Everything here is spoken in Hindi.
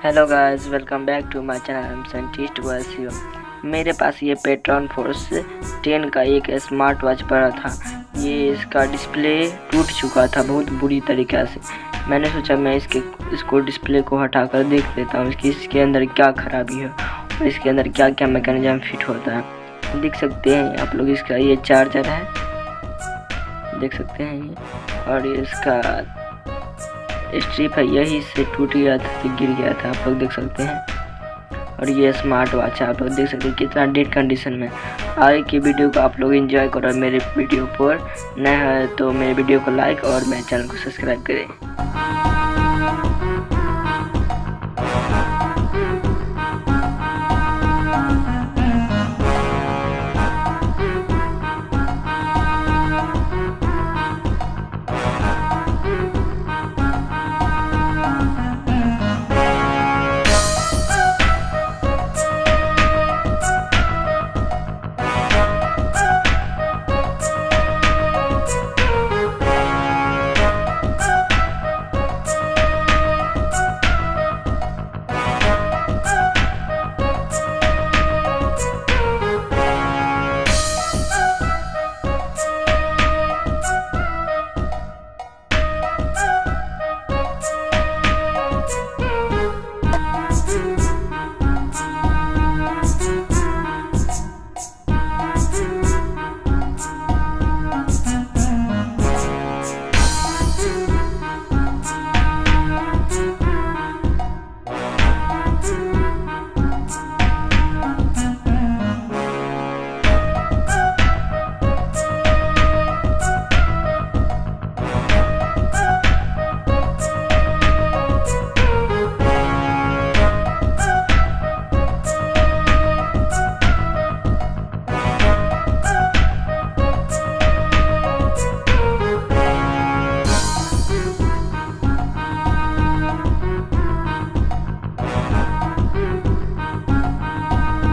Hello guys, welcome back to my channel. I am scientist वाले शिवम। मेरे पास ये पेट्रॉन फोर्स 10 का एक स्मार्ट वॉच पड़ा था। ये इसका डिस्प्ले टूट चुका था बहुत बुरी तरीक़े से। मैंने सोचा मैं इसको डिस्प्ले को हटाकर देख लेता हूँ कि इसके अंदर क्या खराबी है और इसके अंदर क्या क्या मैकेनिज्म फिट होता है। देख सकते हैं आप लोग, इसका ये चार्जर है, देख सकते हैं ये, और ये इसका स्ट्रिप है, यही से टूट गया था, तो गिर गया था, आप लोग देख सकते हैं। और ये स्मार्ट वॉच है, आप लोग देख सकते हैं कितना डेड कंडीशन में। आगे की वीडियो को आप लोग एंजॉय करो। मेरे वीडियो पर नया है तो मेरे वीडियो को लाइक और मेरे चैनल को सब्सक्राइब करें।